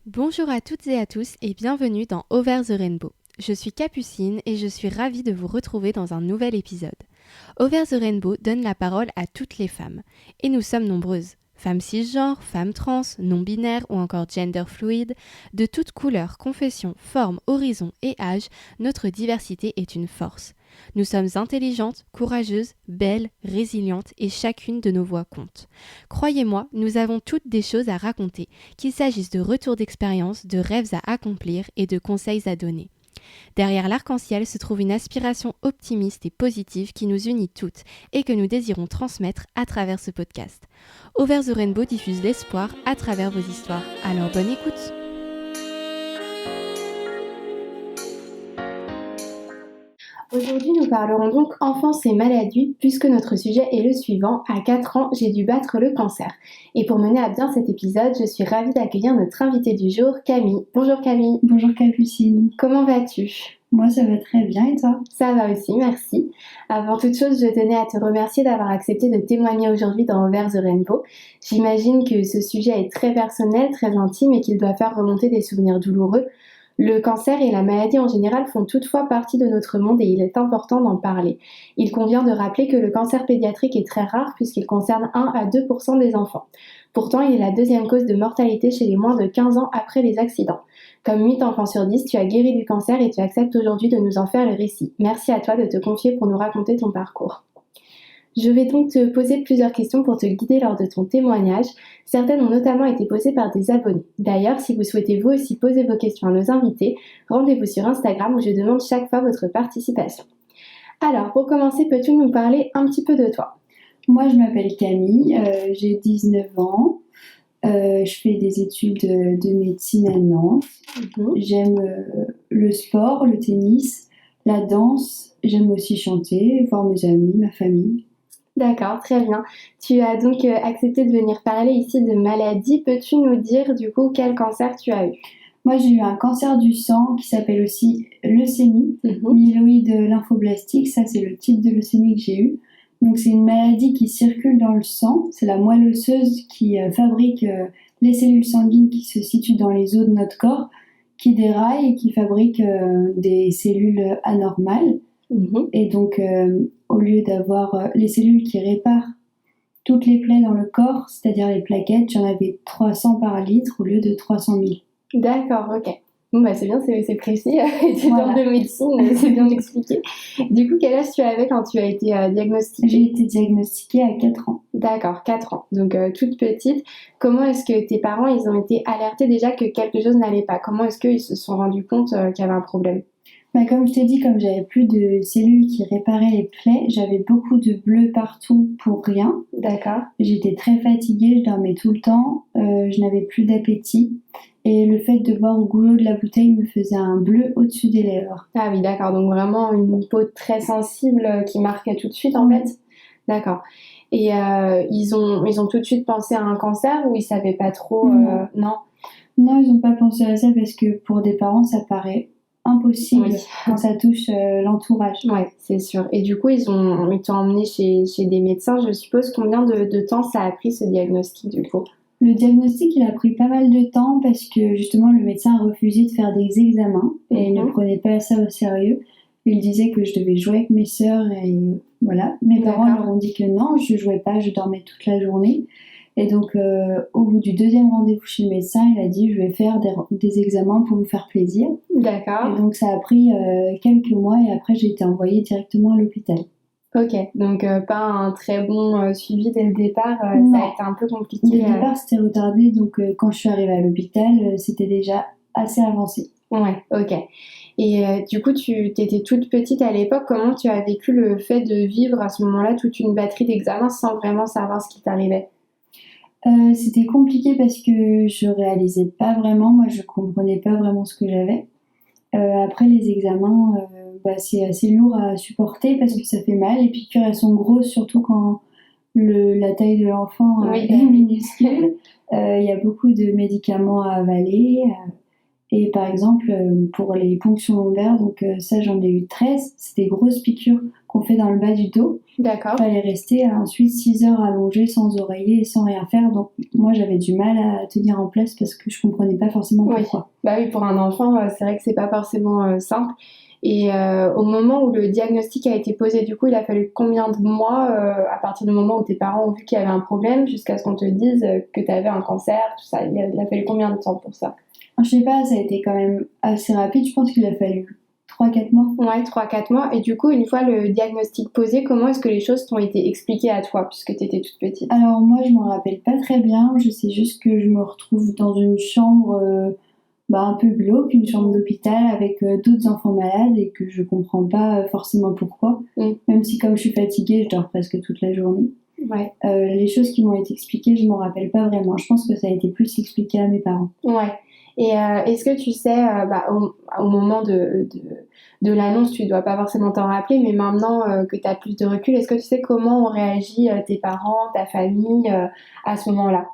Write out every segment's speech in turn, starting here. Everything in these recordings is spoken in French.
Bonjour à toutes et à tous et bienvenue dans Over the Rainbow. Je suis Capucine et je suis ravie de vous retrouver dans un nouvel épisode. Over the Rainbow donne la parole à toutes les femmes. Et nous sommes nombreuses. Femmes cisgenres, femmes trans, non-binaires ou encore gender fluide. De toutes couleurs, confessions, formes, horizons et âges, notre diversité est une force. Nous sommes intelligentes, courageuses, belles, résilientes et chacune de nos voix compte. Croyez-moi, nous avons toutes des choses à raconter, qu'il s'agisse de retours d'expérience, de rêves à accomplir et de conseils à donner. Derrière l'arc-en-ciel se trouve une aspiration optimiste et positive qui nous unit toutes et que nous désirons transmettre à travers ce podcast. Over the Rainbow diffuse l'espoir à travers vos histoires. Alors bonne écoute! Aujourd'hui, nous parlerons donc enfance et maladie, puisque notre sujet est le suivant. À 4 ans, j'ai dû battre le cancer. Et pour mener à bien cet épisode, je suis ravie d'accueillir notre invitée du jour, Camille. Bonjour Camille. Bonjour Capucine. Comment vas-tu ? Moi, ça va très bien et toi ? Ça va aussi, merci. Avant toute chose, je tenais à te remercier d'avoir accepté de témoigner aujourd'hui dans Over the Rainbow. J'imagine que ce sujet est très personnel, très intime et qu'il doit faire remonter des souvenirs douloureux. Le cancer et la maladie en général font toutefois partie de notre monde et il est important d'en parler. Il convient de rappeler que le cancer pédiatrique est très rare puisqu'il concerne 1 à 2% des enfants. Pourtant, il est la deuxième cause de mortalité chez les moins de 15 ans après les accidents. Comme 8 enfants sur 10, tu as guéri du cancer et tu acceptes aujourd'hui de nous en faire le récit. Merci à toi de te confier pour nous raconter ton parcours. Je vais donc te poser plusieurs questions pour te guider lors de ton témoignage. Certaines ont notamment été posées par des abonnés. D'ailleurs, si vous souhaitez vous aussi poser vos questions à nos invités, rendez-vous sur Instagram où je demande chaque fois votre participation. Alors, pour commencer, peux-tu nous parler un petit peu de toi ? Moi, je m'appelle Camille, j'ai 19 ans. Je fais des études de médecine à Nantes. J'aime le sport, le tennis, la danse. J'aime aussi chanter, voir mes amis, ma famille. D'accord, très bien. Tu as donc accepté de venir parler ici de maladie. Peux-tu nous dire du coup quel cancer tu as eu ? Moi, j'ai eu un cancer du sang qui s'appelle aussi leucémie, myéloïde lymphoblastique. Ça, c'est le type de leucémie que j'ai eu. Donc, c'est une maladie qui circule dans le sang. C'est la moelle osseuse qui fabrique les cellules sanguines qui se situent dans les os de notre corps, qui déraillent et qui fabrique des cellules anormales. Et donc, au lieu d'avoir les cellules qui réparent toutes les plaies dans le corps, c'est-à-dire les plaquettes, j'en avais 300 par litre au lieu de 300 000. D'accord, ok. Bon, bah c'est bien, c'est précis. Étudiante de médecine, c'est bien expliqué. Du coup, quel âge tu avais quand tu as été diagnostiquée ? J'ai été diagnostiquée à 4 ans. D'accord, 4 ans. Donc, toute petite. Comment est-ce que tes parents, ils ont été alertés déjà que quelque chose n'allait pas ? Comment est-ce qu'ils se sont rendus compte qu'il y avait un problème ? Comme je t'ai dit, comme j'avais plus de cellules qui réparaient les plaies, j'avais beaucoup de bleus partout pour rien. D'accord. J'étais très fatiguée, je dormais tout le temps, je n'avais plus d'appétit. Et le fait de boire au goulot de la bouteille me faisait un bleu au-dessus des lèvres. Ah oui, d'accord. Donc vraiment une peau très sensible qui marquait tout de suite en fait. D'accord. Et ils ont tout de suite pensé à un cancer ou ils savaient pas trop Non, Non, ils n'ont pas pensé à ça parce que pour des parents, ça paraît impossible quand ça touche l'entourage. Ouais, c'est sûr. Et du coup, ils t'ont emmené chez des médecins, je suppose. Combien de temps ça a pris ce diagnostic du coup ? Le diagnostic, il a pris pas mal de temps parce que justement, le médecin a refusé de faire des examens et il ne prenait pas ça au sérieux. Il disait que je devais jouer avec mes sœurs et voilà. Mes parents leur ont dit que non, je jouais pas, je dormais toute la journée. Et donc, au bout du deuxième rendez-vous chez le médecin, il a dit « je vais faire des examens pour vous faire plaisir ». D'accord. Et donc, ça a pris quelques mois et après, j'ai été envoyée directement à l'hôpital. Ok, donc pas un très bon suivi dès le départ, ça a été un peu compliqué. Dès le départ, c'était retardé, donc quand je suis arrivée à l'hôpital, c'était déjà assez avancé. Ouais, ok. Et du coup, tu étais toute petite à l'époque, comment tu as vécu le fait de vivre à ce moment-là toute une batterie d'examens sans vraiment savoir ce qui t'arrivait ? C'était compliqué parce que je réalisais pas vraiment, moi je comprenais pas vraiment ce que j'avais. Après les examens, c'est assez lourd à supporter parce que ça fait mal. Les piqûres elles sont grosses, surtout quand la taille de l'enfant est minuscule. Il y a beaucoup de médicaments à avaler Et par exemple, pour les ponctions lombaires, donc ça j'en ai eu 13, c'est des grosses piqûres qu'on fait dans le bas du dos. D'accord. Il fallait rester ensuite 6 heures allongée sans oreiller et sans rien faire. Donc moi j'avais du mal à tenir en place parce que je comprenais pas forcément pourquoi. Bah oui, pour un enfant, c'est vrai que c'est pas forcément simple. Et au moment où le diagnostic a été posé, du coup, il a fallu combien de mois à partir du moment où tes parents ont vu qu'il y avait un problème jusqu'à ce qu'on te dise que tu avais un cancer, tout ça. Il a fallu combien de temps pour ça? Je sais pas, ça a été quand même assez rapide. Je pense qu'il a fallu 3-4 mois. Ouais, 3-4 mois. Et du coup, une fois le diagnostic posé, comment est-ce que les choses t'ont été expliquées à toi, puisque tu étais toute petite? Alors moi, je m'en rappelle pas très bien. Je sais juste que je me retrouve dans une chambre un peu glauque, une chambre d'hôpital avec d'autres enfants malades et que je comprends pas forcément pourquoi. Même si comme je suis fatiguée, je dors presque toute la journée. Ouais. Les choses qui m'ont été expliquées, je m'en rappelle pas vraiment. Je pense que ça a été plus expliqué à mes parents. Ouais. Et est-ce que tu sais, au moment de l'annonce, tu dois pas forcément t'en rappeler, mais maintenant que tu as plus de recul, est-ce que tu sais comment ont réagi tes parents, ta famille à ce moment-là?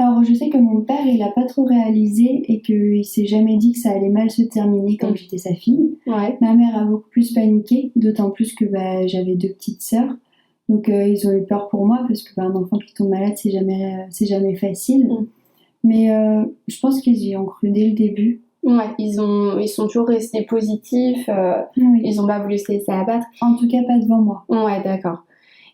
Alors je sais que mon père, il a pas trop réalisé et qu'il s'est jamais dit que ça allait mal se terminer comme j'étais sa fille. Ouais. Ma mère a beaucoup plus paniqué, d'autant plus que j'avais 2 petites sœurs. Donc ils ont eu peur pour moi parce que un enfant qui tombe malade, c'est jamais facile. Mais je pense qu'ils y ont cru dès le début. Ouais, ils sont toujours restés positifs, Oui. ils ont pas voulu se laisser abattre. En tout cas, pas devant moi. Ouais, d'accord.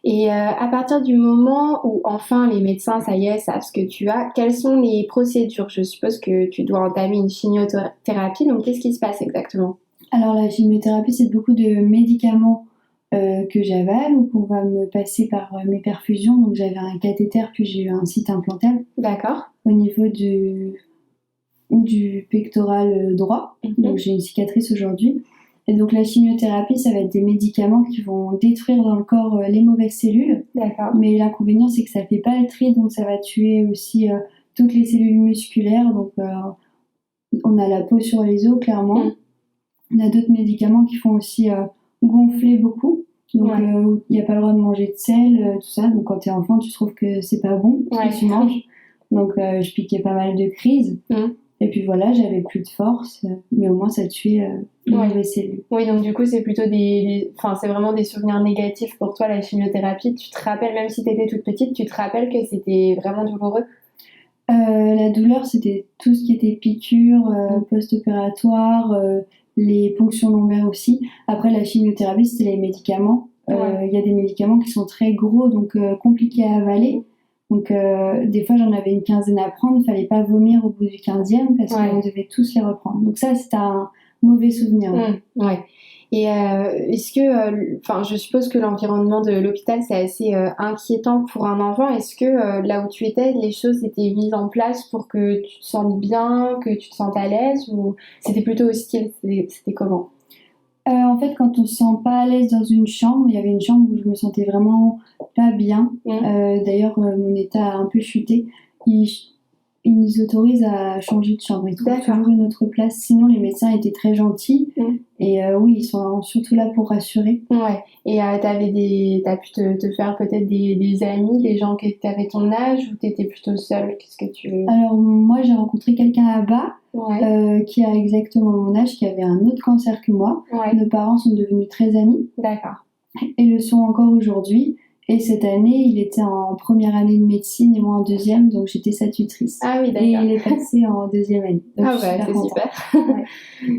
Et à partir du moment où enfin les médecins, ça y est, savent ce que tu as, quelles sont les procédures? Je suppose que tu dois entamer une chimiothérapie, donc qu'est-ce qui se passe exactement? Alors la chimiothérapie, c'est beaucoup de médicaments que j'avale ou qu'on va me passer par mes perfusions. Donc j'avais un cathéter puis j'ai eu un site implantal. D'accord. Au niveau du pectoral droit. Donc j'ai une cicatrice aujourd'hui. Et donc la chimiothérapie, ça va être des médicaments qui vont détruire dans le corps les mauvaises cellules. D'accord. Mais l'inconvénient, c'est que ça fait pas le tri, donc ça va tuer aussi toutes les cellules musculaires. Donc on a la peau sur les os, clairement. On a d'autres médicaments qui font aussi gonfler beaucoup. Donc il n'y a pas le droit de manger de sel, tout ça. Donc quand tu es enfant, tu trouves que c'est pas bon ce que tu manges. Donc je piquais pas mal de crises. Et puis voilà, j'avais plus de force, mais au moins ça tuait les mauvaises cellules. Oui, donc du coup, c'est plutôt c'est vraiment des souvenirs négatifs pour toi, la chimiothérapie. Tu te rappelles, même si tu étais toute petite, tu te rappelles que c'était vraiment douloureux? La douleur, c'était tout ce qui était piqûres, post-opératoire, les ponctions lombaires aussi. Après, la chimiothérapie, c'était les médicaments. Il y a des médicaments qui sont très gros, donc compliqués à avaler. Donc, des fois, j'en avais une quinzaine à prendre. Il ne fallait pas vomir au bout du 15e parce qu'on devait tous les reprendre. Donc ça, c'était un mauvais souvenir. Ouais. Et est-ce que, je suppose que l'environnement de l'hôpital, c'est assez inquiétant pour un enfant. Est-ce que là où tu étais, les choses étaient mises en place pour que tu te sentes bien, que tu te sentes à l'aise, ou c'était plutôt hostile? C'était comment? En fait, quand on se sent pas à l'aise dans une chambre, il y avait une chambre où je me sentais vraiment pas bien. D'ailleurs, mon état a un peu chuté. Ils nous autorisent à changer de chambre. Ils trouvent toujours une autre place. Sinon, les médecins étaient très gentils. Et oui, ils sont surtout là pour rassurer. Ouais. Et t'as pu te faire peut-être des amis, des gens qui avaient ton âge, ou t'étais plutôt seule? Qu'est-ce que tu... Alors, moi, j'ai rencontré quelqu'un là-bas qui a exactement mon âge, qui avait un autre cancer que moi. Nos parents sont devenus très amis. D'accord. Et le sont encore aujourd'hui. Et cette année, il était en première année de médecine et moi en deuxième, donc j'étais sa tutrice. Ah oui, d'accord. Et il est passé en deuxième année. Donc c'est super.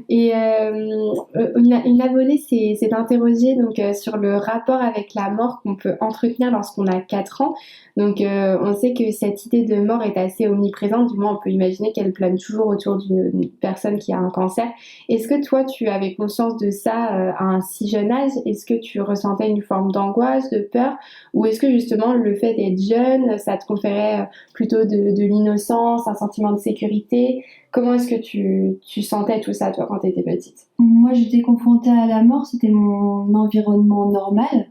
Et une abonnée s'est interrogée sur le rapport avec la mort qu'on peut entretenir lorsqu'on a 4 ans. Donc on sait que cette idée de mort est assez omniprésente, du moins on peut imaginer qu'elle plane toujours autour d'une personne qui a un cancer. Est-ce que toi tu avais conscience de ça à un si jeune âge? Est-ce que tu ressentais une forme d'angoisse, de peur? Ou est-ce que justement le fait d'être jeune, ça te conférait plutôt de l'innocence, un sentiment de sécurité? Comment est-ce que tu sentais tout ça, toi, quand tu étais petite? Moi, j'étais confrontée à la mort, c'était mon environnement normal.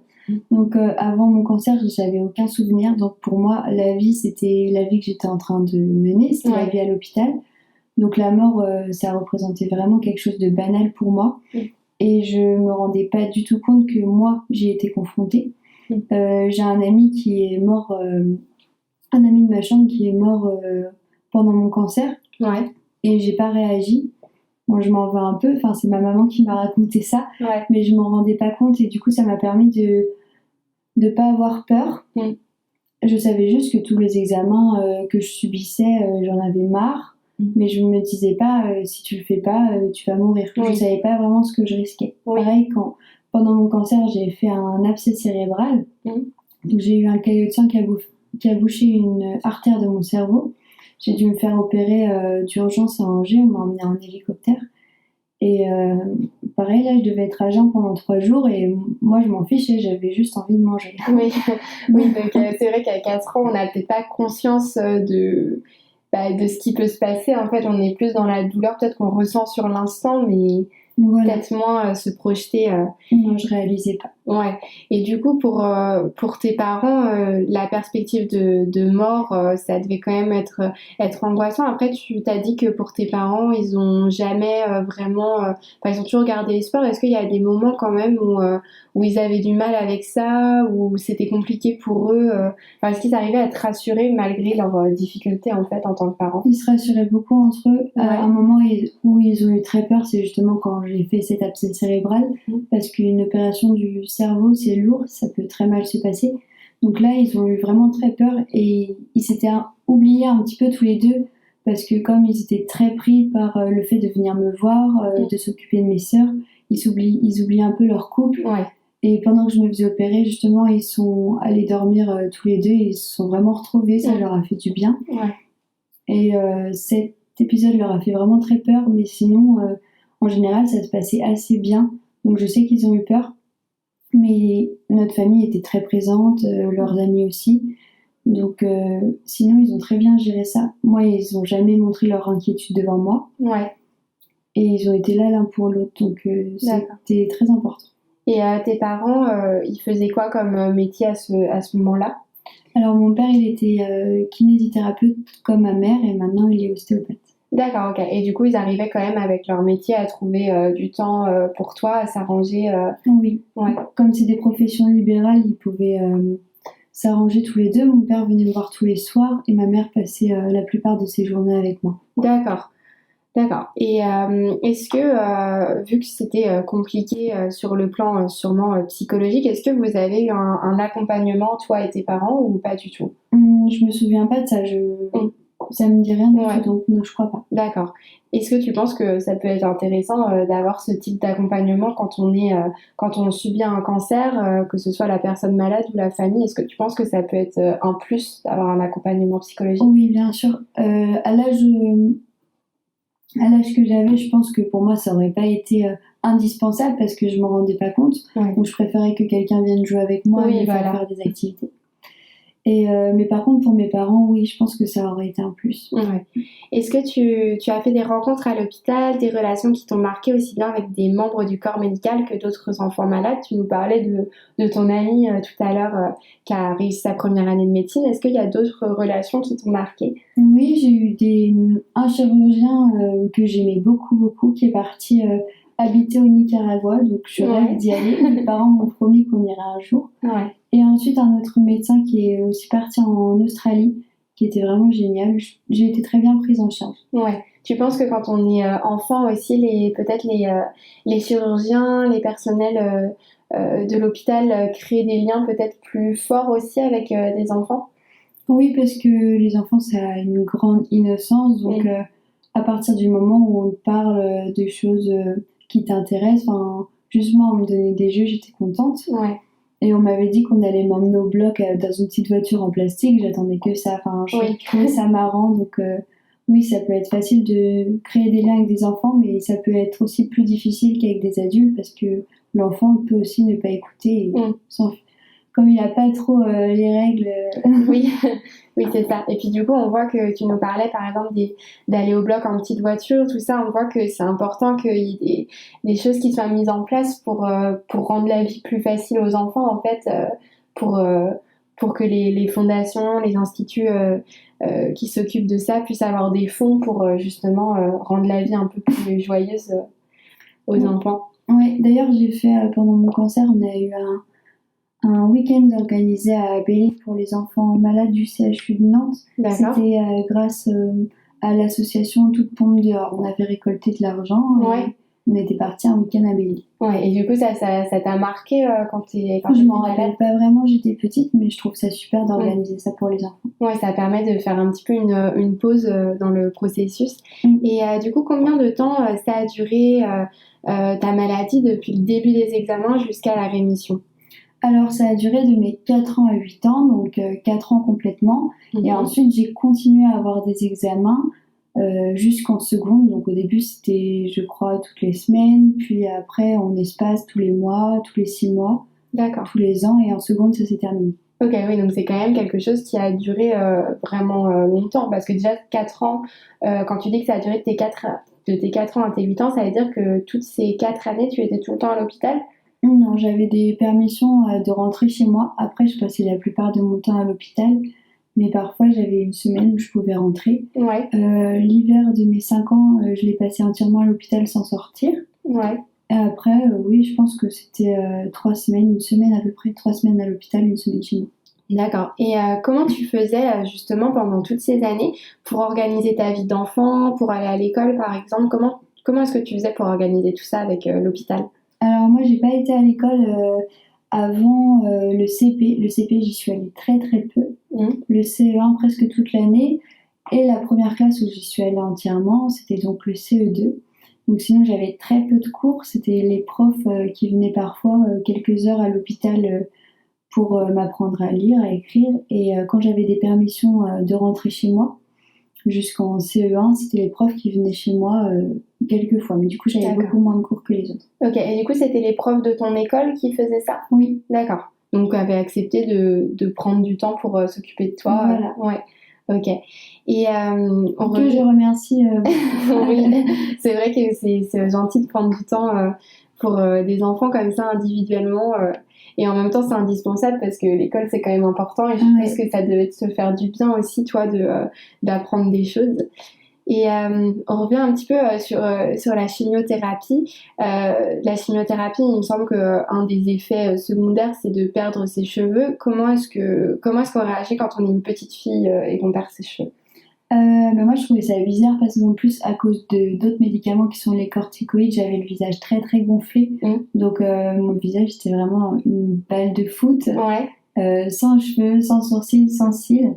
Donc avant mon cancer, j'avais aucun souvenir. Donc pour moi, la vie, c'était la vie que j'étais en train de mener, c'était la vie à l'hôpital. Donc la mort, ça représentait vraiment quelque chose de banal pour moi. Et je me rendais pas du tout compte que moi, j'y étais confrontée. J'ai un ami qui est mort, un ami de ma chambre qui est mort pendant mon cancer. Et j'ai pas réagi. Moi, je m'en veux un peu. Enfin, c'est ma maman qui m'a raconté ça, Ouais. mais je m'en rendais pas compte. Et du coup, ça m'a permis de pas avoir peur. Je savais juste que tous les examens que je subissais, j'en avais marre. Mais je me disais pas, si tu le fais pas, tu vas mourir. Je savais pas vraiment ce que je risquais. Pareil, pendant mon cancer, j'ai fait un abcès cérébral. Donc, j'ai eu un caillot de sang qui a bouché une artère de mon cerveau. J'ai dû me faire opérer d'urgence à Angers. On m'a emmené en hélicoptère. Et pareil, là, je devais être à jeun pendant 3 jours et moi, je m'en fichais, j'avais juste envie de manger. Oui, donc c'est vrai qu'à 4 ans, on n'a peut-être pas conscience de ce qui peut se passer. En fait, on est plus dans la douleur, peut-être qu'on ressent sur l'instant, mais peut-être moins se projeter. Non, je réalisais pas. Ouais. Et du coup, pour tes parents, la perspective de mort, ça devait quand même être angoissant. Après, tu t'as dit que pour tes parents, ils ont jamais vraiment, ils ont toujours gardé l'espoir. Est-ce qu'il y a des moments quand même où ils avaient du mal avec ça, où c'était compliqué pour eux, est-ce qu'ils arrivaient à te rassurer malgré leurs difficultés en fait en tant que parents? Ils se rassuraient beaucoup entre eux. Un moment où ils ont eu très peur, c'est justement quand j'ai fait cet abcès cérébral, parce qu'une opération du cerveau, c'est lourd, ça peut très mal se passer. Donc là, ils ont eu vraiment très peur et ils s'étaient oubliés un petit peu tous les deux, parce que comme ils étaient très pris par le fait de venir me voir, de s'occuper de mes sœurs, ils oublient un peu leur couple. Et pendant que je me faisais opérer, justement, ils sont allés dormir tous les deux et ils se sont vraiment retrouvés, ça leur a fait du bien. Et cet épisode leur a fait vraiment très peur, mais sinon, en général, ça se passait assez bien. Donc je sais qu'ils ont eu peur, mais notre famille était très présente, leurs amis aussi. Donc sinon, ils ont très bien géré ça. Moi, ils n'ont jamais montré leur inquiétude devant moi. Et ils ont été là l'un pour l'autre, donc c'était très important. Et tes parents, ils faisaient quoi comme métier à ce moment-là? Alors mon père, il était kinésithérapeute comme ma mère et maintenant il est ostéopathe. D'accord, ok. Et du coup, ils arrivaient quand même avec leur métier à trouver du temps pour toi, à s'arranger. Oui, comme c'est des professions libérales, ils pouvaient s'arranger tous les deux. Mon père venait me voir tous les soirs et ma mère passait la plupart de ses journées avec moi. D'accord. Et est-ce que, vu que c'était compliqué sur le plan sûrement psychologique, est-ce que vous avez eu un accompagnement, toi et tes parents, ou pas du tout? Je me souviens pas de ça. Ça me dit rien du tout, donc non, je crois pas. D'accord. Est-ce que tu penses que ça peut être intéressant d'avoir ce type d'accompagnement quand on subit un cancer, que ce soit la personne malade ou la famille? Est-ce que tu penses que ça peut être un plus d'avoir un accompagnement psychologique? Oui, bien sûr. À l'âge que j'avais, je pense que pour moi, ça aurait pas été indispensable parce que je m'en rendais pas compte. Donc, je préférais que quelqu'un vienne jouer avec moi et faire des activités. Mais par contre, pour mes parents, oui, je pense que ça aurait été un plus. Est-ce que tu as fait des rencontres à l'hôpital, des relations qui t'ont marqué aussi bien avec des membres du corps médical que d'autres enfants malades? Tu nous parlais de ton ami tout à l'heure qui a réussi sa première année de médecine. Est-ce qu'il y a d'autres relations qui t'ont marqué? Oui, j'ai eu un chirurgien que j'aimais beaucoup, beaucoup, qui est parti habiter au Nicaragua, donc je rêve d'y aller. Mes parents m'ont promis qu'on irait un jour. Et ensuite, un autre médecin qui est aussi parti en Australie, qui était vraiment génial. J'ai été très bien prise en charge. Tu penses que quand on est enfant aussi, peut-être les chirurgiens, les personnels de l'hôpital créent des liens peut-être plus forts aussi avec des enfants? Oui, parce que les enfants, ça a une grande innocence. Donc, à partir du moment où on te parle de choses qui t'intéressent, justement, on me donnait des jeux, j'étais contente. Et on m'avait dit qu'on allait m'emmener au bloc dans une petite voiture en plastique. J'attendais que ça. Je trouvais ça marrant. Donc, oui, ça peut être facile de créer des liens avec des enfants, mais ça peut être aussi plus difficile qu'avec des adultes parce que l'enfant peut aussi ne pas écouter. Comme il n'a pas trop les règles. Oui, c'est ça. Et puis du coup, on voit que tu nous parlais par exemple d'aller au bloc en petite voiture, tout ça. On voit que c'est important qu'il y ait des choses qui soient mises en place pour rendre la vie plus facile aux enfants, en fait, pour que les fondations, les instituts qui s'occupent de ça puissent avoir des fonds pour justement rendre la vie un peu plus joyeuse aux enfants. Oui, d'ailleurs, j'ai fait pendant mon cancer, on a eu un week-end organisé à Bélé pour les enfants malades du CHU de Nantes. C'était grâce à l'association Toute Pompe Dehors. On avait récolté de l'argent et on était partis un week-end à Belly. Ouais, et du coup, ça t'a marqué quand je m'en rappelle pas vraiment, j'étais petite, mais je trouve ça super d'organiser ça pour les enfants. Ouais, ça permet de faire un petit peu une pause dans le processus. Et du coup, combien de temps ça a duré ta maladie depuis le début des examens jusqu'à la rémission? Alors, ça a duré de mes 4 ans à 8 ans, donc 4 ans complètement. Et ensuite, j'ai continué à avoir des examens jusqu'en seconde. Donc, au début, c'était, je crois, toutes les semaines. Puis après, en espace, tous les mois, tous les 6 mois. D'accord. Tous les ans. Et en seconde, ça s'est terminé. Ok, oui, donc c'est quand même quelque chose qui a duré vraiment longtemps. Parce que déjà, 4 ans, quand tu dis que ça a duré de tes 4 ans à tes 8 ans, ça veut dire que toutes ces 4 années, tu étais tout le temps à l'hôpital? Non, j'avais des permissions de rentrer chez moi. Après, je passais la plupart de mon temps à l'hôpital. Mais parfois, j'avais une semaine où je pouvais rentrer. Ouais. L'hiver de mes 5 ans, je l'ai passé entièrement à l'hôpital sans sortir. Ouais. Et après, oui, je pense que c'était 3 semaines, une semaine à peu près. 3 semaines à l'hôpital, une semaine chez moi. D'accord. Et comment tu faisais justement pendant toutes ces années pour organiser ta vie d'enfant, pour aller à l'école par exemple? Comment est-ce que tu faisais pour organiser tout ça avec l'hôpital? Alors moi, j'ai pas été à l'école avant le CP. Le CP, j'y suis allée très très peu. Le CE1 presque toute l'année. Et la première classe où j'y suis allée entièrement, c'était donc le CE2. Donc sinon, j'avais très peu de cours. C'était les profs qui venaient parfois quelques heures à l'hôpital pour m'apprendre à lire, à écrire. Et quand j'avais des permissions de rentrer chez moi, jusqu'en CE1, c'était les profs qui venaient chez moi quelques fois. Mais du coup, j'avais beaucoup moins de cours que les autres. Ok, et du coup, c'était les profs de ton école qui faisaient ça? Oui. D'accord. Donc, tu avais accepté de prendre du temps pour s'occuper de toi. Voilà. Ouais. Ok. Et je remercie. Oui, c'est vrai que c'est gentil de prendre du temps pour des enfants comme ça individuellement. Et en même temps, c'est indispensable parce que l'école, c'est quand même important. Et je pense que ça devait te faire du bien aussi, toi, d'apprendre des choses. Et on revient un petit peu sur la chimiothérapie. La chimiothérapie, il me semble qu'un des effets secondaires, c'est de perdre ses cheveux. Comment est-ce qu'on réagit quand on est une petite fille et qu'on perd ses cheveux? Moi, je trouvais ça bizarre parce qu'en plus, à cause d'autres médicaments qui sont les corticoïdes, j'avais le visage très très gonflé. Donc, mon visage, c'était vraiment une balle de foot. Sans cheveux, sans sourcils, sans cils.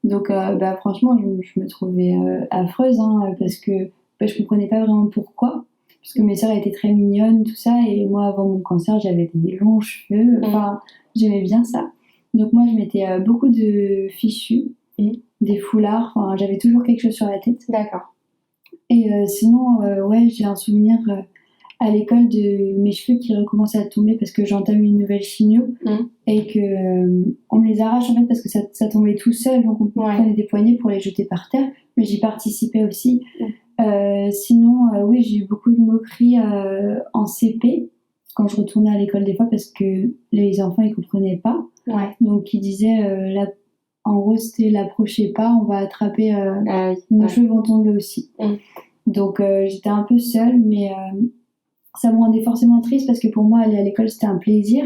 Donc, franchement, je me trouvais affreuse parce que je comprenais pas vraiment pourquoi. Parce que mes sœurs étaient très mignonnes, tout ça. Et moi, avant mon cancer, j'avais des longs cheveux. Enfin, j'aimais bien ça. Donc, moi, je mettais beaucoup de fichus. Des foulards, enfin, j'avais toujours quelque chose sur la tête. D'accord. Et sinon, j'ai un souvenir à l'école de mes cheveux qui recommençaient à tomber parce que j'entame une nouvelle chimio et que on me les arrache en fait parce que ça tombait tout seul, donc on prenait des poignées pour les jeter par terre, mais j'y participais aussi. Sinon, j'ai eu beaucoup de moqueries en CP quand je retournais à l'école des fois parce que les enfants ils comprenaient pas. Donc ils disaient en gros, c'était l'approchez pas, on va attraper, nos cheveux vont tomber aussi. Donc, j'étais un peu seule, mais ça me rendait forcément triste parce que pour moi, aller à l'école, c'était un plaisir.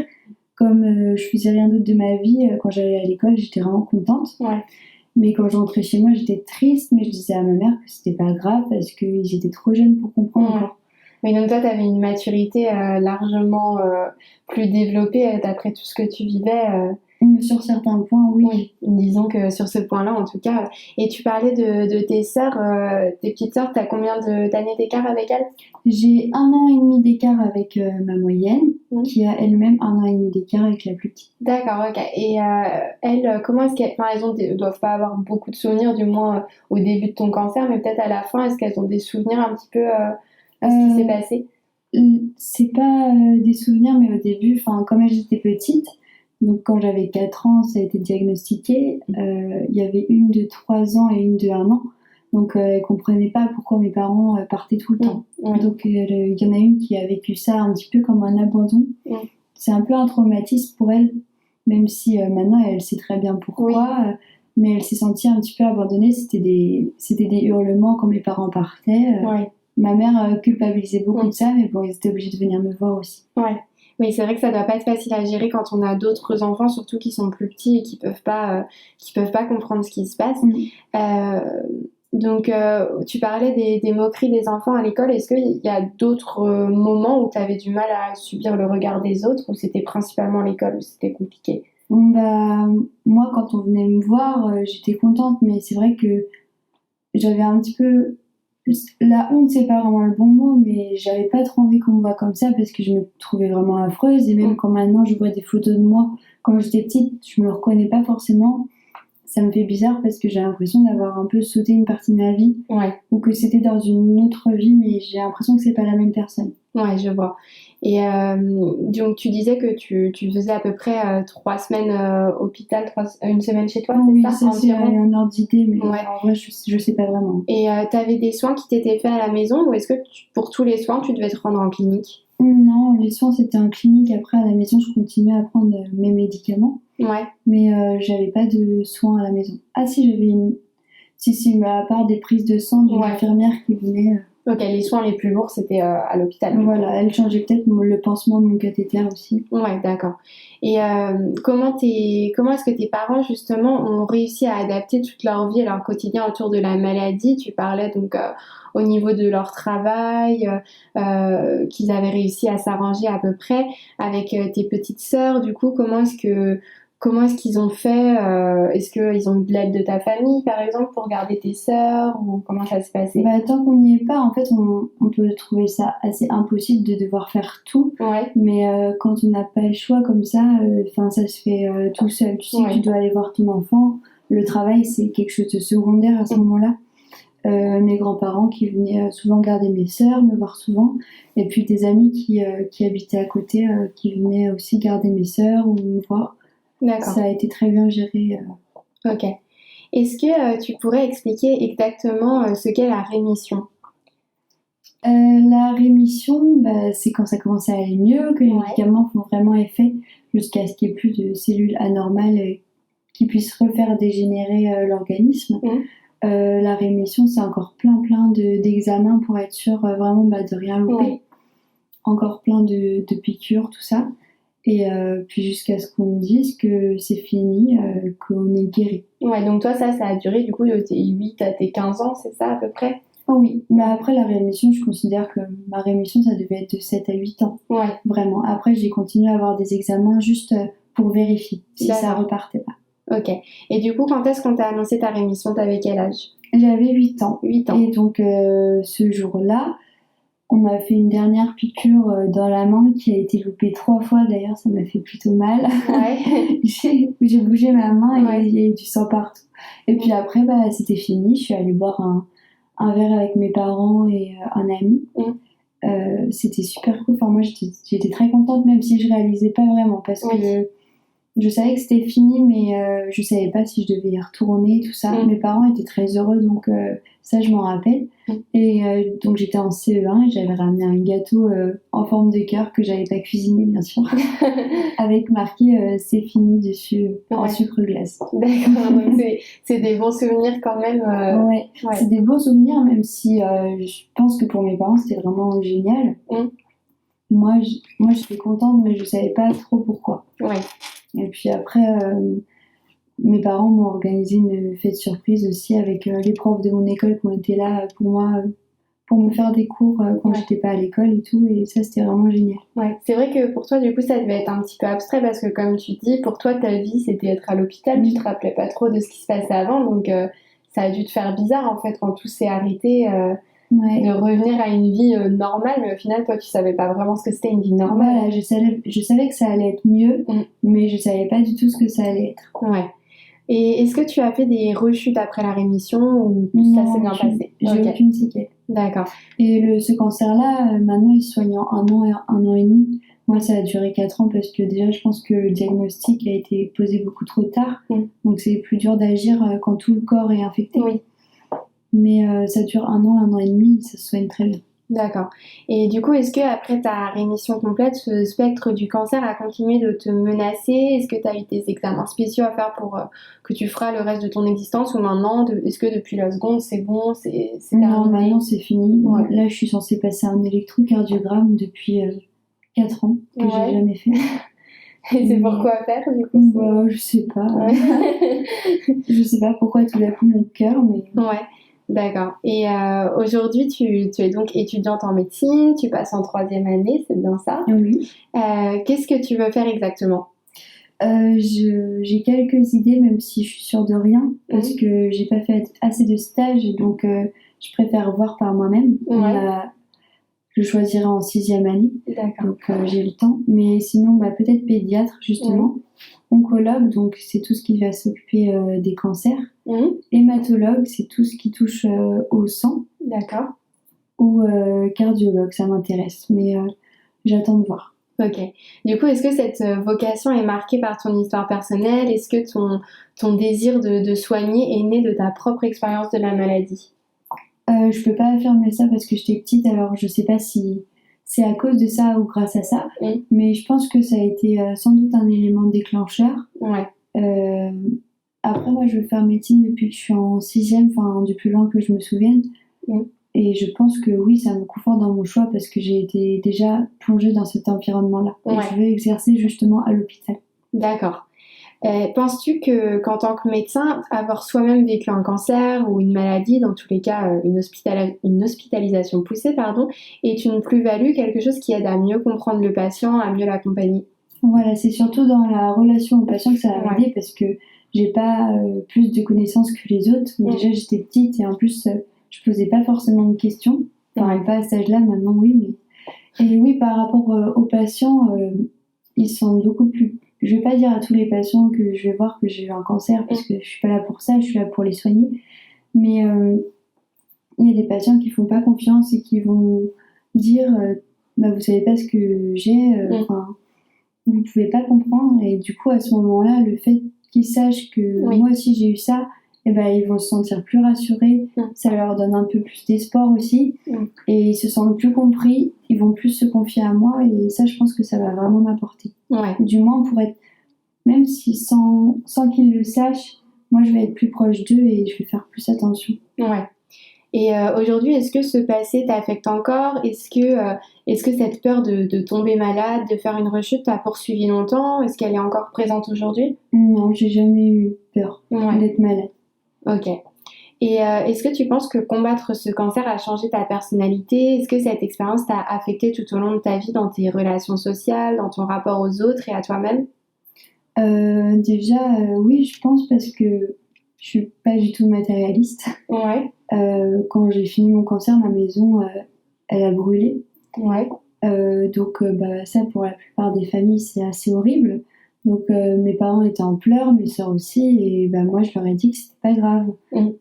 Comme je faisais rien d'autre de ma vie, quand j'allais à l'école, j'étais vraiment contente. Mais quand je rentrais chez moi, j'étais triste, mais je disais à ma mère que c'était pas grave parce qu'ils étaient trop jeunes pour comprendre encore. Mais donc toi, tu avais une maturité largement plus développée d'après tout ce que tu vivais. Sur certains points, oui. Disons que sur ce point-là, en tout cas. Et tu parlais de tes sœurs, tes petites sœurs, tu as combien d'années d'écart avec elles? J'ai 1 an et demi d'écart avec ma moyenne, qui a elle-même 1 an et demi d'écart avec la plus petite. D'accord, ok. Et elles, comment est-ce qu'elles... Enfin, elles doivent pas avoir beaucoup de souvenirs, du moins au début de ton cancer, mais peut-être à la fin, est-ce qu'elles ont des souvenirs un petit peu de ce qui s'est passé? C'est pas des souvenirs, mais au début, comme elles étaient petites, donc quand j'avais 4 ans, ça a été diagnostiqué. Il y avait une de 3 ans et une de 1 an. Donc elles ne comprenaient pas pourquoi mes parents partaient tout le temps. Donc il y en a une qui a vécu ça un petit peu comme un abandon. C'est un peu un traumatisme pour elle, même si maintenant elle sait très bien pourquoi. Mais elle s'est sentie un petit peu abandonnée. C'était des hurlements quand mes parents partaient. Ma mère culpabilisait beaucoup de ça, mais bon, ils étaient obligés de venir me voir aussi. Oui, c'est vrai que ça doit pas être facile à gérer quand on a d'autres enfants, surtout qui sont plus petits et qui peuvent pas comprendre ce qui se passe. Donc, tu parlais des moqueries des enfants à l'école. Est-ce qu'il y a d'autres moments où tu avais du mal à subir le regard des autres, ou c'était principalement l'école où c'était compliqué? Bah, moi, quand on venait me voir, j'étais contente, mais c'est vrai que j'avais un petit peu... La honte, c'est pas vraiment le bon mot, mais j'avais pas trop envie qu'on me voie comme ça parce que je me trouvais vraiment affreuse. Et même quand maintenant je vois des photos de moi, quand j'étais petite, je me reconnais pas forcément. Ça me fait bizarre parce que j'ai l'impression d'avoir un peu sauté une partie de ma vie, Ouais. ou que c'était dans une autre vie, mais j'ai l'impression que c'est pas la même personne. Ouais, je vois. Et donc, tu disais que tu faisais à peu près 3 semaines hôpital, une semaine chez toi, Oui, c'est ça, c'est environ? un ordre d'idée, mais Ouais. en vrai, je sais pas vraiment. Et tu avais des soins qui t'étaient faits à la maison, ou est-ce que pour tous les soins, tu devais te rendre en clinique? Non, les soins c'était en clinique. Après, à la maison, je continuais à prendre mes médicaments, Ouais. mais j'avais pas de soins à la maison. Ah si, j'avais une. Si, mais à part des prises de sang d'une infirmière qui venait. Ok, les soins les plus lourds, c'était à l'hôpital. Voilà, elle changeait peut-être le pansement de mon cathéter aussi. Ouais, d'accord. Et comment est-ce que tes parents, justement, ont réussi à adapter toute leur vie et leur quotidien autour de la maladie? Tu parlais donc au niveau de leur travail, qu'ils avaient réussi à s'arranger à peu près avec tes petites sœurs. Du coup, comment est-ce qu'ils ont fait? Est-ce qu'ils ont eu de l'aide de ta famille, par exemple, pour garder tes sœurs, ou comment ça se passait? Bah, tant qu'on n'y est pas, en fait, on peut trouver ça assez impossible de devoir faire tout. Ouais. Mais quand on n'a pas le choix comme ça, ça se fait tout seul. Tu sais que tu dois aller voir ton enfant. Le travail, c'est quelque chose de secondaire à ce moment-là. Mes grands-parents qui venaient souvent garder mes sœurs, me voir souvent. Et puis des amis qui habitaient à côté, qui venaient aussi garder mes sœurs ou me voir. D'accord. Ça a été très bien géré. Ok. Est-ce que tu pourrais expliquer exactement ce qu'est la rémission? La rémission, c'est quand ça commence à aller mieux, que les médicaments font vraiment effet, jusqu'à ce qu'il n'y ait plus de cellules anormales qui puissent refaire dégénérer l'organisme. La rémission, c'est encore plein d'examens pour être sûr vraiment de rien louper. Encore plein de piqûres, tout ça. Et puis jusqu'à ce qu'on me dise que c'est fini, qu'on est guéri. Ouais, donc toi, ça a duré du coup de tes 8 à tes 15 ans, c'est ça à peu près? Oh oui, mais après la rémission, je considère que ma rémission, ça devait être de 7 à 8 ans. Ouais. Vraiment. Après, j'ai continué à avoir des examens juste pour vérifier si ça repartait pas. Ok. Et du coup, quand est-ce qu'on t'a annoncé ta rémission? T'avais quel âge? J'avais 8 ans. 8 ans. Et donc, ce jour-là, on m'a fait une dernière piqûre dans la main qui a été loupée 3 fois. D'ailleurs, ça m'a fait plutôt mal. Ouais. j'ai bougé ma main et il y a eu du sang partout. Et puis après, c'était fini. Je suis allée boire un verre avec mes parents et un ami. C'était super cool. Enfin, moi, j'étais très contente, même si je réalisais pas vraiment, parce que je savais que c'était fini, mais je savais pas si je devais y retourner, tout ça. Mes parents étaient très heureux, donc ça, je m'en rappelle. Et donc, j'étais en CE1 et j'avais ramené un gâteau en forme de cœur que j'avais pas cuisiné, bien sûr, avec marqué c'est fini dessus en sucre glace. D'accord, donc c'est des bons souvenirs quand même. Ouais, c'est des bons souvenirs, même si je pense que pour mes parents, c'était vraiment génial. Moi, j'étais contente, mais je savais pas trop pourquoi. Ouais. Et puis après, mes parents m'ont organisé une fête surprise aussi avec les profs de mon école qui ont été là pour moi, pour me faire des cours quand j'étais pas à l'école et tout. Et ça, c'était vraiment génial. Ouais, c'est vrai que pour toi, du coup, ça devait être un petit peu abstrait parce que, comme tu dis, pour toi, ta vie, c'était être à l'hôpital. Tu te rappelais pas trop de ce qui se passait avant. Donc, ça a dû te faire bizarre, en fait, quand tout s'est arrêté. De revenir à une vie normale, mais au final, toi, tu savais pas vraiment ce que c'était une vie normale. Voilà, je savais que ça allait être mieux, mais je savais pas du tout ce que ça allait être. Ouais. Et est-ce que tu as fait des rechutes après la rémission, ou ça s'est bien passé? J'ai aucune séquelle. D'accord. Et ce cancer-là, maintenant, il se soigne en 1 an et 1 an et demi. Moi, ça a duré 4 ans parce que déjà, je pense que le diagnostic a été posé beaucoup trop tard. Donc, c'est plus dur d'agir quand tout le corps est infecté. Oui. Mais ça dure 1 an et demi, ça se soigne très bien. D'accord. Et du coup, est-ce que après ta rémission complète, ce spectre du cancer a continué de te menacer? Est-ce que tu as eu des examens spéciaux à faire pour que tu feras le reste de ton existence, ou maintenant, est-ce que depuis la seconde, c'est bon, c'est terminé? Non, maintenant c'est fini. Là, je suis censée passer un électrocardiogramme depuis 4 ans que j'ai jamais fait. Et c'est pour quoi faire, du coup? Je sais pas. Je sais pas pourquoi tout d'un coup mon cœur, mais... Ouais. D'accord. Et aujourd'hui, tu es donc étudiante en médecine, tu passes en 3e année, c'est bien ça? Oui. Qu'est-ce que tu veux faire exactement? J'ai quelques idées, même si je suis sûre de rien, parce que j'ai pas fait assez de stages et donc je préfère voir par moi-même. Je choisirai en 6e année, donc j'ai le temps. Mais sinon, peut-être pédiatre, justement. Oncologue, donc c'est tout ce qui va s'occuper des cancers. Hématologue, c'est tout ce qui touche au sang. D'accord. Ou cardiologue, ça m'intéresse, mais j'attends de voir. Ok. Du coup, est-ce que cette vocation est marquée par ton histoire personnelle? Est-ce que ton désir de soigner est né de ta propre expérience de la maladie? Je peux pas affirmer ça parce que j'étais petite, alors je sais pas si c'est à cause de ça ou grâce à ça, mais je pense que ça a été sans doute un élément déclencheur. Après, moi, je veux faire médecine depuis que je suis en 6e, enfin, du plus loin que je me souvienne. Et je pense que oui, ça me conforte dans mon choix parce que j'ai été déjà plongée dans cet environnement-là. Et je veux exercer justement à l'hôpital. D'accord. Penses-tu qu'en tant que médecin, avoir soi-même vécu un cancer ou une maladie, dans tous les cas une hospitalisation poussée, est une plus-value, quelque chose qui aide à mieux comprendre le patient, à mieux l'accompagner? Voilà, c'est surtout dans la relation au patient que ça va m'aider parce que j'ai pas plus de connaissances que les autres. Déjà, j'étais petite et en plus, je posais pas forcément de questions. Enfin, pas à cet âge-là, maintenant oui, mais... Et oui, par rapport aux patients, ils sont beaucoup plus... Je vais pas dire à tous les patients que je vais voir que j'ai eu un cancer parce que je suis pas là pour ça, je suis là pour les soigner. Mais il y a des patients qui font pas confiance et qui vont dire vous savez pas ce que j'ai, vous pouvez pas comprendre. Et du coup, à ce moment-là, le fait qu'ils sachent que moi aussi j'ai eu ça, ils vont se sentir plus rassurés, ça leur donne un peu plus d'espoir aussi, et ils se sentent plus compris, ils vont plus se confier à moi, et ça, je pense que ça va vraiment m'apporter. Du moins, pour être, même si sans qu'ils le sachent, moi je vais être plus proche d'eux et je vais faire plus attention. Et aujourd'hui, est-ce que ce passé t'affecte encore? Est-ce que cette peur de tomber malade, de faire une rechute t'a poursuivi longtemps? Est-ce qu'elle est encore présente aujourd'hui? Non, j'ai jamais eu peur d'être malade. Ok. Et est-ce que tu penses que combattre ce cancer a changé ta personnalité? Est-ce que cette expérience t'a affecté tout au long de ta vie dans tes relations sociales, dans ton rapport aux autres et à toi-même? Déjà, oui, je pense parce que je suis pas du tout matérialiste. Quand j'ai fini mon cancer, ma maison, elle a brûlé. Donc, ça, pour la plupart des familles, c'est assez horrible. Donc, mes parents étaient en pleurs, mes soeurs aussi, et moi, je leur ai dit que c'était pas grave.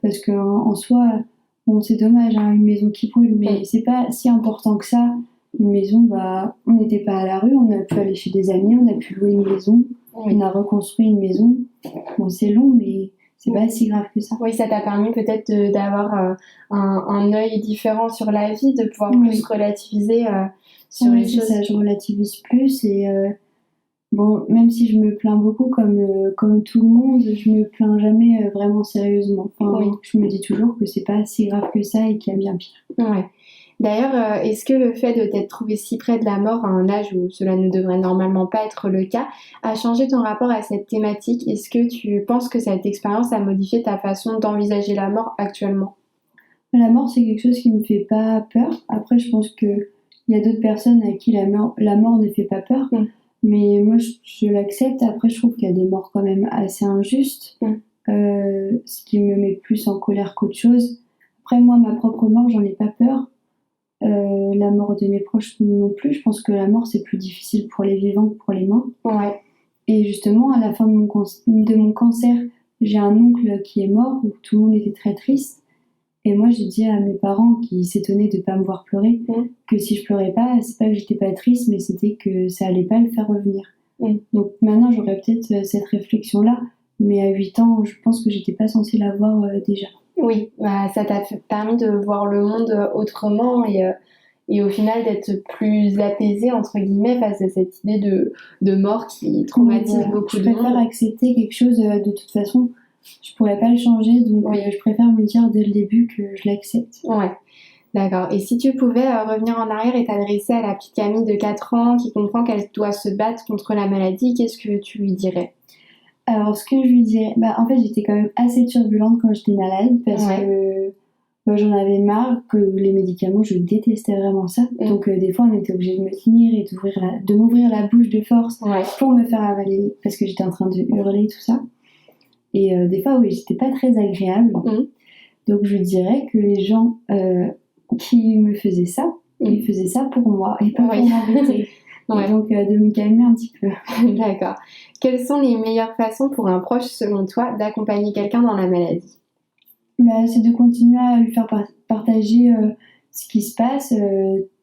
Parce qu'en soi, bon, c'est dommage, une maison qui brûle, mais c'est pas si important que ça. Une maison, on n'était pas à la rue, on a pu aller chez des amis, on a pu louer une maison, on a reconstruit une maison. Bon, c'est long, mais c'est pas si grave que ça. Oui, ça t'a permis peut-être d'avoir un œil différent sur la vie, de pouvoir plus relativiser sur les choses. Ça, je relativise plus et bon, même si je me plains beaucoup comme tout le monde, je me plains jamais vraiment sérieusement. Je me dis toujours que c'est pas si grave que ça et qu'il y a bien pire. D'ailleurs, est-ce que le fait de t'être trouvé si près de la mort à un âge où cela ne devrait normalement pas être le cas a changé ton rapport à cette thématique? Est-ce que tu penses que cette expérience a modifié ta façon d'envisager la mort actuellement? La mort, c'est quelque chose qui me fait pas peur. Après, je pense qu'il y a d'autres personnes à qui la mort ne fait pas peur. Mais moi, je l'accepte. Après, je trouve qu'il y a des morts quand même assez injustes, ce qui me met plus en colère qu'autre chose. Après, moi, ma propre mort, j'en ai pas peur. La mort de mes proches non plus. Je pense que la mort, c'est plus difficile pour les vivants que pour les morts. Et justement, à la fin de mon cancer, j'ai un oncle qui est mort, où tout le monde était très triste. Et moi, j'ai dit à mes parents, qui s'étonnaient de ne pas me voir pleurer, que si je pleurais pas, c'est pas que j'étais pas triste, mais c'était que ça allait pas le faire revenir. Donc maintenant, j'aurais peut-être cette réflexion-là, mais à 8 ans, je pense que j'étais pas censée l'avoir déjà. Oui, ça t'a permis de voir le monde autrement et au final d'être plus apaisée, entre guillemets, face à cette idée de mort qui traumatise beaucoup de monde. Je préfère accepter quelque chose de toute façon. Je pourrais pas le changer, donc je préfère me dire dès le début que je l'accepte. D'accord. Et si tu pouvais revenir en arrière et t'adresser à la petite Camille de 4 ans qui comprend qu'elle doit se battre contre la maladie, qu'est-ce que tu lui dirais? Alors, ce que je lui dirais... en fait, j'étais quand même assez turbulente quand j'étais malade, parce que j'en avais marre que les médicaments, je détestais vraiment ça. Donc des fois, on était obligé de me tenir et de m'ouvrir la bouche de force pour me faire avaler parce que j'étais en train de hurler, tout ça. Et des fois, oui, j'étais pas très agréable. Donc je dirais que les gens qui me faisaient ça, ils faisaient ça pour moi et pas pour m'embêter. Et donc de me calmer un petit peu. D'accord. Quelles sont les meilleures façons pour un proche, selon toi, d'accompagner quelqu'un dans la maladie? C'est de continuer à lui faire partager ce qui se passe,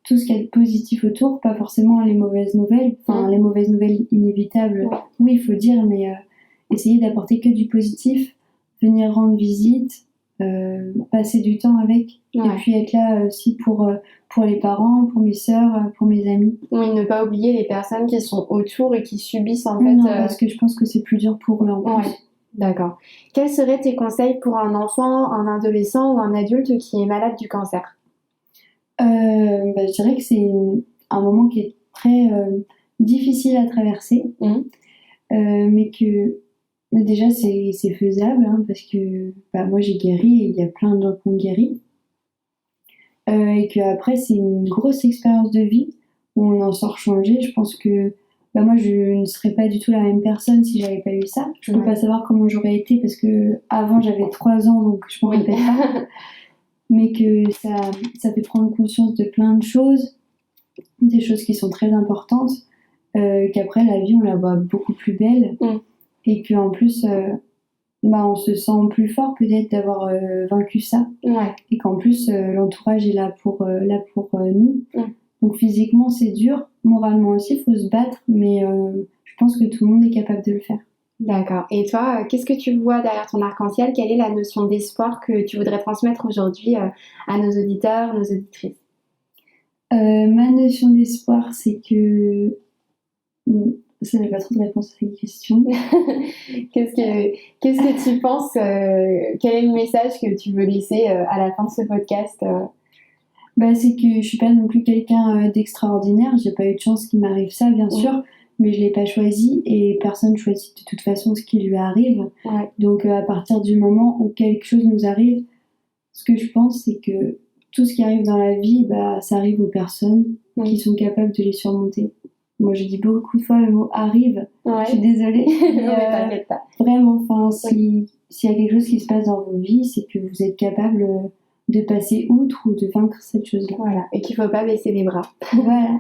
tout ce qu'il y a de positif autour, pas forcément les mauvaises nouvelles. Enfin, les mauvaises nouvelles inévitables, oui, il faut dire, mais essayer d'apporter que du positif, venir rendre visite, passer du temps avec, et puis être là aussi pour les parents, pour mes sœurs, pour mes amis. Oui, ne pas oublier les personnes qui sont autour et qui subissent en fait... Non, parce que je pense que c'est plus dur pour eux en plus. D'accord. Quels seraient tes conseils pour un enfant, un adolescent ou un adulte qui est malade du cancer? Je dirais que c'est un moment qui est très difficile à traverser, mais que déjà c'est faisable, parce que moi j'ai guéri et il y a plein d'autres qui ont guéri. Et qu'après c'est une grosse expérience de vie où on en sort changé. Je pense que moi je ne serais pas du tout la même personne si j'avais pas eu ça. Je peux pas savoir comment j'aurais été parce que avant j'avais 3 ans, donc je m'en répète pas. Mais que ça fait prendre conscience de plein de choses, des choses qui sont très importantes, qu'après la vie on la voit beaucoup plus belle, et qu'en plus on se sent plus fort peut-être d'avoir vaincu ça, et qu'en plus l'entourage est là pour nous. Donc physiquement c'est dur, moralement aussi il faut se battre, mais je pense que tout le monde est capable de le faire. D'accord. Et toi, qu'est-ce que tu vois derrière ton arc-en-ciel? Quelle est la notion d'espoir que tu voudrais transmettre aujourd'hui à nos auditeurs, nos auditrices? Ma notion d'espoir, c'est que... Ça n'a pas trop de réponse à cette question. Qu'est-ce que tu penses quel est le message que tu veux laisser à la fin de ce podcast? C'est que je suis pas non plus quelqu'un d'extraordinaire. J'ai pas eu de chance qu'il m'arrive ça, bien sûr. Mais je l'ai pas choisi et personne choisit de toute façon ce qui lui arrive. Donc à partir du moment où quelque chose nous arrive, ce que je pense c'est que tout ce qui arrive dans la vie, ça arrive aux personnes qui sont capables de les surmonter. Moi je dis beaucoup de fois le mot arrive, je suis désolée. Mais t'inquiète pas. Vraiment, s'il y a quelque chose qui se passe dans vos vies, c'est que vous êtes capable de passer outre ou de vaincre cette chose-là. Voilà, et qu'il ne faut pas baisser les bras. Voilà.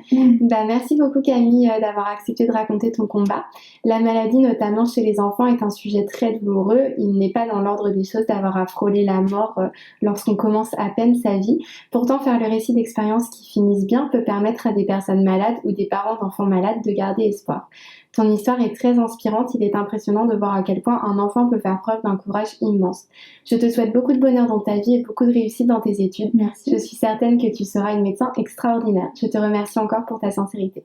Merci beaucoup Camille d'avoir accepté de raconter ton combat. La maladie, notamment chez les enfants, est un sujet très douloureux. Il n'est pas dans l'ordre des choses d'avoir à frôler la mort lorsqu'on commence à peine sa vie. Pourtant, faire le récit d'expériences qui finissent bien peut permettre à des personnes malades ou des parents d'enfants malades de garder espoir. Ton histoire est très inspirante, il est impressionnant de voir à quel point un enfant peut faire preuve d'un courage immense. Je te souhaite beaucoup de bonheur dans ta vie et beaucoup de réussite dans tes études. Merci. Je suis certaine que tu seras une médecin extraordinaire. Je te remercie encore pour ta sincérité.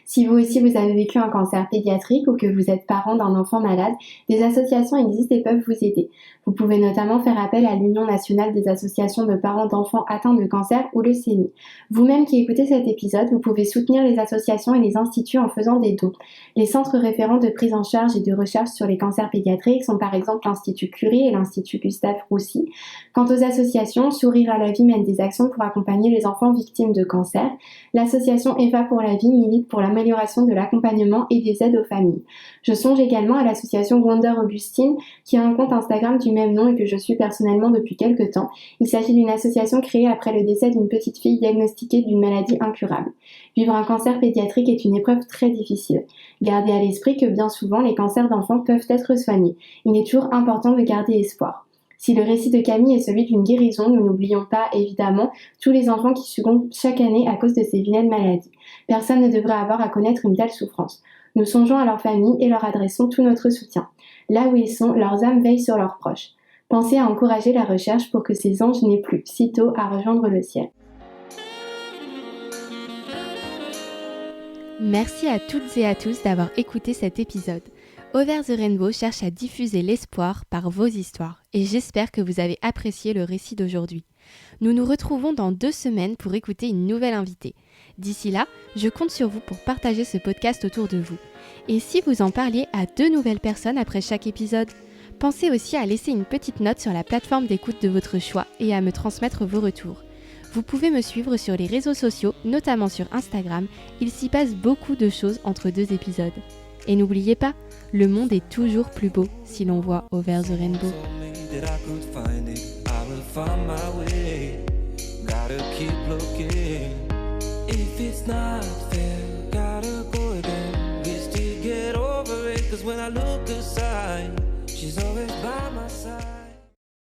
Si vous aussi vous avez vécu un cancer pédiatrique ou que vous êtes parent d'un enfant malade, des associations existent et peuvent vous aider. Vous pouvez notamment faire appel à l'Union nationale des associations de parents d'enfants atteints de cancer ou le CENI. Vous-même qui écoutez cet épisode, vous pouvez soutenir les associations et les instituts en faisant des dons. Les centres référents de prise en charge et de recherche sur les cancers pédiatriques sont par exemple l'Institut Curie et l'Institut Gustave Roussy. Quant aux associations, Sourire à la vie mène des actions pour accompagner les enfants victimes de cancer. L'association Eva pour la vie milite pour l'amélioration de l'accompagnement et des aides aux familles. Je songe également à l'association Wonder Augustine qui a un compte Instagram du même nom et que je suis personnellement depuis quelques temps. Il s'agit d'une association créée après le décès d'une petite fille diagnostiquée d'une maladie incurable. Vivre un cancer pédiatrique est une épreuve très difficile. Gardez à l'esprit que bien souvent les cancers d'enfants peuvent être soignés. Il est toujours important de garder espoir. Si le récit de Camille est celui d'une guérison, nous n'oublions pas, évidemment, tous les enfants qui succombent chaque année à cause de ces vilaines maladies. Personne ne devrait avoir à connaître une telle souffrance. Nous songeons à leurs familles et leur adressons tout notre soutien. Là où ils sont, leurs âmes veillent sur leurs proches. Pensez à encourager la recherche pour que ces anges n'aient plus sitôt à rejoindre le ciel. Merci à toutes et à tous d'avoir écouté cet épisode. Over the Rainbow cherche à diffuser l'espoir par vos histoires et j'espère que vous avez apprécié le récit d'aujourd'hui. Nous nous retrouvons dans 2 semaines pour écouter une nouvelle invitée. D'ici là, je compte sur vous pour partager ce podcast autour de vous. Et si vous en parliez à 2 nouvelles personnes après chaque épisode ? Pensez aussi à laisser une petite note sur la plateforme d'écoute de votre choix et à me transmettre vos retours. Vous pouvez me suivre sur les réseaux sociaux, notamment sur Instagram, il s'y passe beaucoup de choses entre 2 épisodes. Et n'oubliez pas, le monde est toujours plus beau si l'on voit Over the Rainbow. If it's not fair, gotta go again. Wish to get over it, 'cause when I look aside, she's always by my side.